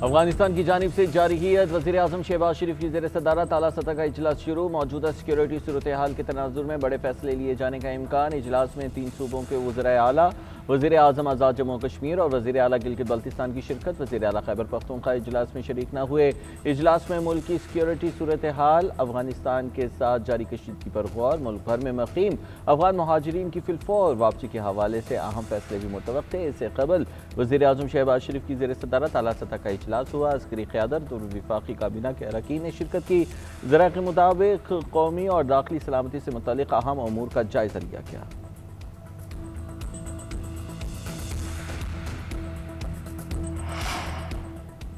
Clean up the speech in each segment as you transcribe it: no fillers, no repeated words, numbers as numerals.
अफगानिस्तान की जानिब से जारहियत वज़ीर आज़म शहबाज शरीफ की ज़ेर सदारत आला सतह का इजलास शुरू। मौजूदा सिक्योरिटी सूरत हाल के तनाजुर में बड़े फैसले लिए जाने का इम्कान। इजलास में 3 सूबों के वज़ीर आला, वज़ीर आज़म आज़ाद जम्मू कश्मीर और वज़ीर आला गिलगित बल्तिस्तान की शिरकत। वज़ीर आला खैबर पख्तूनख्वा इजलास में शरीक न हुए। इजलास में मुल्क की सिक्योरिटी सूरत हाल, अफगानिस्तान के साथ जारी कशीदगी पर गौर, मुल्क भर में मक़ीम अफगान महाजिरीन की फिलफौर वापसी के हवाले से अहम फैसले भी मुतवक्के। इससे कबल वज़ीर आज़म शहबाज शरीफ की ज़ेर सदारत आला सतह का इजलास हुआ। अस्करी क़यादत और वफाकी काबीना के अरकान ने शिरकत की। ज़रा के मुताबिक कौमी और दाखिली सलामती से मुतल्लिक़ अहम अमूर का जायज़ा लिया गया।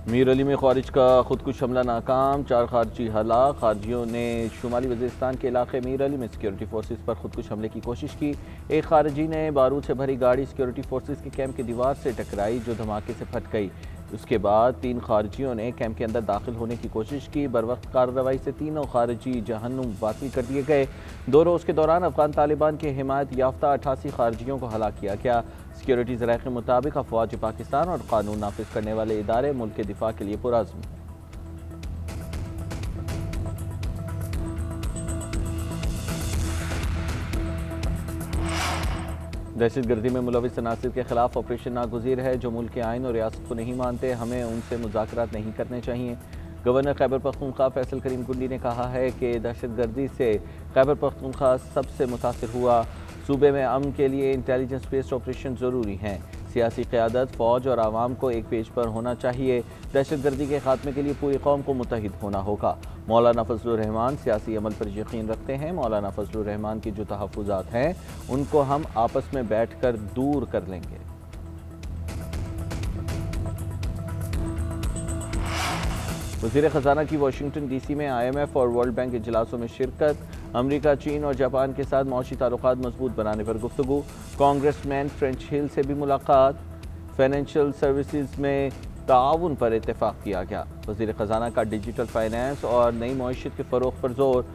मीर अली में ख़ारिज का खुदकुश हमला नाकाम, 4 खारजी हलाक। खारजियों ने शुमाली वज़ीरिस्तान के इलाके मीर अली में सिक्योरिटी फोर्सेस पर खुदकुश हमले की कोशिश की। एक खारजी ने बारूद से भरी गाड़ी सिक्योरिटी फोर्सेस के कैंप की दीवार से टकराई, जो धमाके से फट गई। उसके बाद 3 खारजियों ने कैंप के अंदर दाखिल होने की कोशिश की। बरवक्त कार्रवाई से तीनों खारजी जहन्नुम वाक़ई कर दिए गए। 2 रोज़ के दौरान अफगान तालिबान के हिमायत याफ्ता 88 खारजियों को हलाक किया गया। सिक्योरिटी ज़राए के मुताबिक अफवाज पाकिस्तान और कानून नाफिज करने वाले इदारे मुल्क के दिफा के लिए पुरअज़्म हैं। दहशत गर्दी में मुलविस अनासिर के खिलाफ ऑपरेशन नागुज़ीर है। जो मुल्क के आइन और रियासत को नहीं मानते, हमें उनसे मुज़ाकरात नहीं करने चाहिए। गवर्नर खैबर पख्तूनख्वा फैसल करीम गुंडी ने कहा है कि दहशत गर्दी से खैबर पख्तूनख्वा सबसे मुतासिर हुआ। सूबे में अमन के लिए इंटेलिजेंस बेस्ड ऑपरेशन ज़रूरी हैं। सियासी क़यादत, फ़ौज और आवाम को एक पेज पर होना चाहिए। दहशत गर्दी के खात्मे के लिए पूरी कौम को मुत्तहिद होना होगा। मौलाना फजलुर रहमान सियासी अमल पर यकीन रखते हैं। मौलाना फजलुर रहमान की जो तहफ़्फ़ुज़ात हैं, उनको हम आपस में बैठ कर दूर कर लेंगे। वज़ीर ख़जाना की वाशिंगटन DC में IMF और वर्ल्ड बैंक इजलासों में शिरकत। अमरीका, चीन और जापान के साथ मौशी ताल्लुकात मजबूत बनाने पर गुफ्तगू। कांग्रेसमैन फ्रेंच हिल से भी मुलाकात। फाइनेंशियल सर्विसेज में ताउन पर इत्तेफाक किया गया। वज़ीर ख़जाना का डिजिटल फाइनेंस और नई मईशत के फ़रोग़ पर जोर।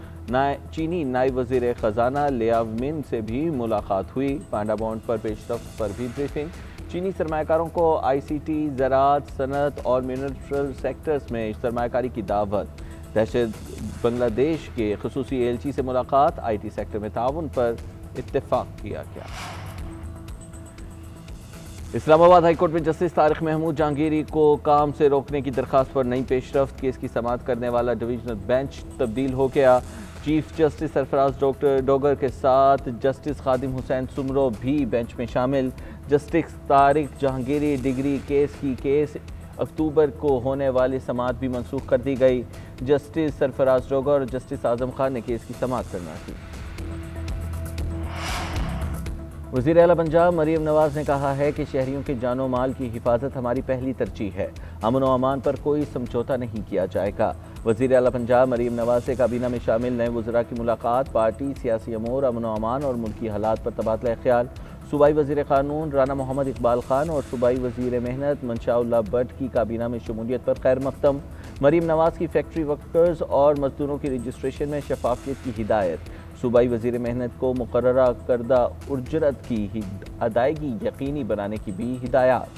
चीनी नायब वज़ीर ख़जाना लियाव मिन से भी मुलाकात हुई। पांडा बॉन्ड पर पेशरफ्त पर भी ब्रीफिंग। चीनी सरमायाकारों को ICT, ज़राअत, सनत और मिनरल सेक्टर्स में सरमायाकारी की दावत। दहशत बांग्लादेश के ख़ुसूसी एलची से मुलाकात। IT सेक्टर में ताउन पर इत्तेफाक किया गया। इस्लामाबाद हाईकोर्ट में जस्टिस तारिक महमूद जहांगीरी को काम से रोकने की दरख्वास्त पर नई पेशरफ्त। केस की समाअत करने वाला डिवीजनल बेंच तब्दील हो गया। चीफ जस्टिस सरफराज डोगर के साथ जस्टिस खादिम हुसैन सुमरो भी बेंच में शामिल। Justice Tariq Jahangiri degree case की अक्टूबर को होने वाली समाअत भी मनसूख कर दी गई। जस्टिस सरफराज डोगर और जस्टिस आजम खान ने केस की समाअत करना थी। वज़ीर आला पंजाब मरीम नवाज ने कहा है कि शहरियों के जानो माल की हिफाजत हमारी पहली तरजीह है। अमन व अमान पर कोई समझौता नहीं किया जाएगा। वज़ीर आला पंजाब मरीम नवाज से काबीना में शामिल नए वज़रा की मुलाकात। पार्टी, सियासी अमूर, अमन व अमान और मुल्की हालात पर तबादला ख्याल। सूबाई वज़ीर क़ानून राना मोहम्मद इकबाल खान और सूबाई वज़ीर मेहनत मंशाउल्लाह भट्ट की काबीना में शमूलियत पर खैर मकदम। मरीम नवाज की फैक्ट्री वर्कर्स और मजदूरों की रजिस्ट्रेशन में शफाफियत की हिदायत। सूबाई वज़ीर मेहनत को मुकर्ररा करदा उजरत की अदायगी यकीनी बनाने की भी हिदायत।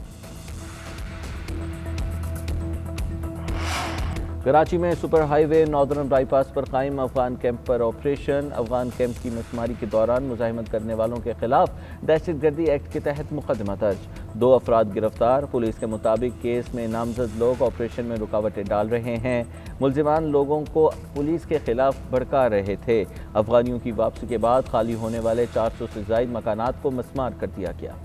कराची में सुपर हाईवे नॉर्दर्न बाईपास पर कायम अफगान कैंप पर ऑपरेशन। अफगान कैंप की मसमारी के दौरान मुजाहिमत करने वालों के खिलाफ दहशतगर्दी एक्ट के तहत मुकदमा दर्ज। 2 अफराद गिरफ्तार। पुलिस के मुताबिक केस में नामजद लोग ऑपरेशन में रुकावटें डाल रहे हैं। मुल्जिमान लोगों को पुलिस के खिलाफ भड़का रहे थे। अफगानियों की वापसी के बाद खाली होने वाले 400 से ज़ायद मकानात को मस्मार कर दिया गया।